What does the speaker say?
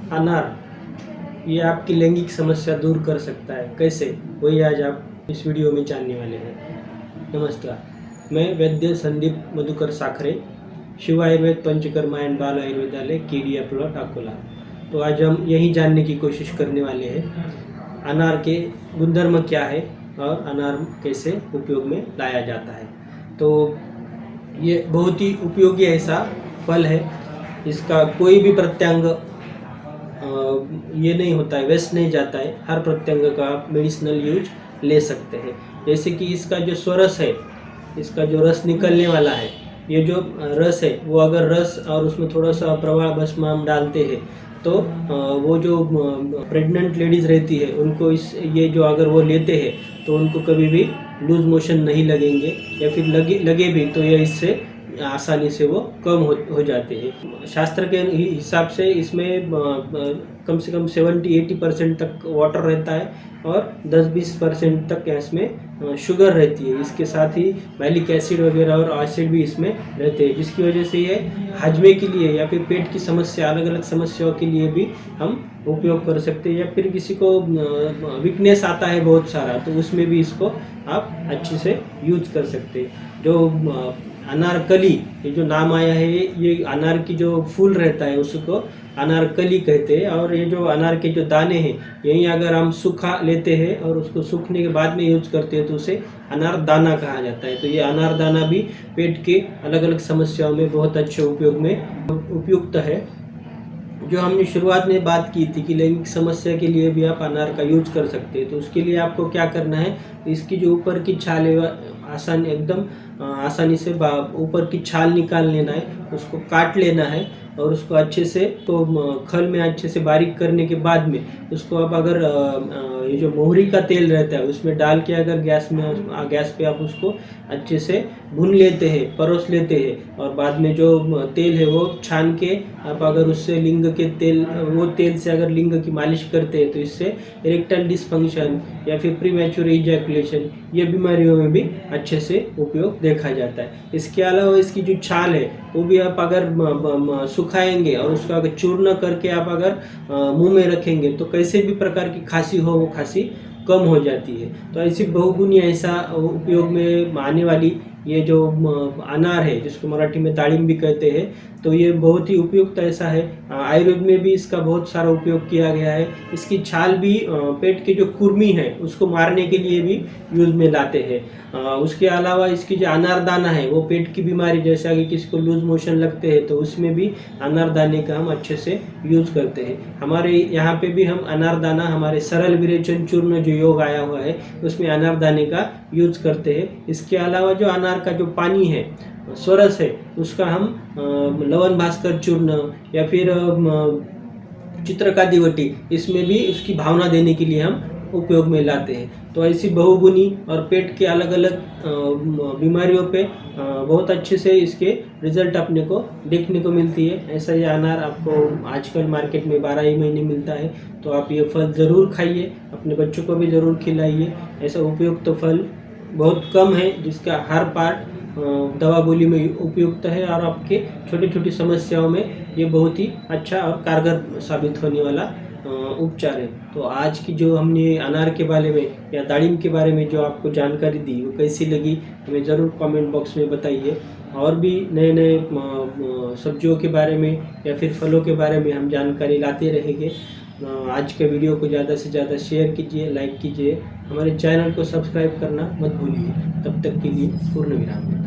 अनार ये आपकी लैंगिक समस्या दूर कर सकता है, कैसे, वही आज आप इस वीडियो में जानने वाले हैं। नमस्कार, मैं वैद्य संदीप मधुकर साखरे, शिव आयुर्वेद पंचकर्मा एंड बाल आयुर्वेदालय केडिया प्लॉट अकोला। तो आज हम यही जानने की कोशिश करने वाले हैं अनार के गुणधर्म क्या है और अनार कैसे उपयोग में लाया जाता है। तो ये बहुत ही उपयोगी ऐसा फल है, इसका कोई भी प्रत्यंग ये नहीं होता है, वेस्ट नहीं जाता है। हर प्रत्यंग का आप मेडिसिनल यूज ले सकते हैं। जैसे कि इसका जो स्वरस है, इसका जो रस निकलने वाला है, ये जो रस है वो अगर रस और उसमें थोड़ा सा प्रवाह भस्म हम डालते हैं तो वो जो प्रेग्नेंट लेडीज़ रहती है उनको ये जो अगर वो लेते हैं तो उनको कभी भी लूज मोशन नहीं लगेंगे, या फिर लगे भी तो ये इससे आसानी से वो कम हो जाते हैं। शास्त्र के हिसाब से इसमें कम से कम 70-80% तक वाटर रहता है और 10-20% तक इसमें शुगर रहती है। इसके साथ ही मैलिक एसिड वगैरह और एसिड भी इसमें रहते हैं, जिसकी वजह से ये हजमे के लिए या फिर पेट की समस्या, अलग अलग समस्याओं के लिए भी हम उपयोग कर सकते हैं। या फिर किसी को वीकनेस आता है बहुत सारा, तो उसमें भी इसको आप अच्छे से यूज कर सकते हैं। जो अनारकली, ये जो नाम आया है, ये अनार की जो फूल रहता है उसको अनारकली कहते हैं। और ये जो अनार के जो दाने हैं, यही अगर हम सूखा लेते हैं और उसको सूखने के बाद में यूज करते हैं तो उसे अनारदाना कहा जाता है। तो ये अनारदाना भी पेट के अलग अलग समस्याओं में बहुत अच्छे उपयोग में उपयुक्त है। जो हमने शुरुआत में बात की थी कि लैंगिक समस्या के लिए भी आप अनार का यूज कर सकते हैं, तो उसके लिए आपको क्या करना है, इसकी जो ऊपर की छाल है एकदम आसानी से ऊपर की छाल निकाल लेना है, उसको काट लेना है और उसको अच्छे से तो खल में अच्छे से बारीक करने के बाद में उसको अब अगर ये जो मोहरी का तेल रहता है उसमें डाल के अगर गैस पे आप उसको अच्छे से भून लेते हैं, परोस लेते हैं, और बाद में जो तेल है वो छान के आप अगर उससे लिंग के वो तेल से अगर लिंग की मालिश करते हैं तो इससे इरेक्टाइल डिसफंक्शन या फिर प्रीमैच्योर इजैकुलेशन, ये बीमारियों में भी अच्छे से उपयोग देखा जाता है। इसके अलावा इसकी जो छाल है वो भी आप अगर सुखाएंगे और उसका अगर चूर्ण करके आप अगर मुंह में रखेंगे तो कैसे भी प्रकार की खांसी हो वो खांसी कम हो जाती है। तो ऐसी बहुगुनी ऐसा उपयोग में आने वाली ये जो अनार है, जिसको मराठी में दाड़िम भी कहते हैं, तो ये बहुत ही उपयुक्त ऐसा है। आयुर्वेद में भी इसका बहुत सारा उपयोग किया गया है। इसकी छाल भी पेट के जो कुर्मी है उसको मारने के लिए भी यूज में लाते हैं। उसके अलावा इसकी जो अनारदाना है वो पेट की बीमारी, जैसा कि किसी को लूज मोशन लगते हैं तो उसमें भी अनारदाने का हम अच्छे से यूज करते हैं। हमारे यहाँ पे भी हम अनारदाना, हमारे सरल विरेचन चूर्ण जो योग आया हुआ है उसमें अनारदाने का यूज करते हैं। इसके अलावा जो अनार का जो पानी है, स्वरस है, उसका हम लवन भास्कर चूर्ण या फिर चित्रकादिवटी, इसमें भी उसकी भावना देने के लिए हम उपयोग में लाते हैं। तो ऐसी बहुगुनी और पेट के अलग अलग बीमारियों पे बहुत अच्छे से इसके रिजल्ट अपने को देखने को मिलती है। ऐसा ये अनार आपको आजकल मार्केट में 12 ही महीने मिलता है, तो आप ये फल ज़रूर खाइए, अपने बच्चों को भी ज़रूर खिलाइए। ऐसा उपयुक्त तो फल बहुत कम है जिसका हर पार्ट दवा गोली में उपयुक्त है, और आपके छोटी छोटी समस्याओं में ये बहुत ही अच्छा और कारगर साबित होने वाला उपचार है। तो आज की जो हमने अनार के बारे में या दाड़िम के बारे में जो आपको जानकारी दी वो कैसी लगी हमें ज़रूर कमेंट बॉक्स में बताइए। और भी नए नए सब्जियों के बारे में या फिर फलों के बारे में हम जानकारी लाते रहेंगे। आज के वीडियो को ज़्यादा से ज़्यादा शेयर कीजिए, लाइक कीजिए, हमारे चैनल को सब्सक्राइब करना मत भूलिए। तब तक के लिए पूर्ण विराम।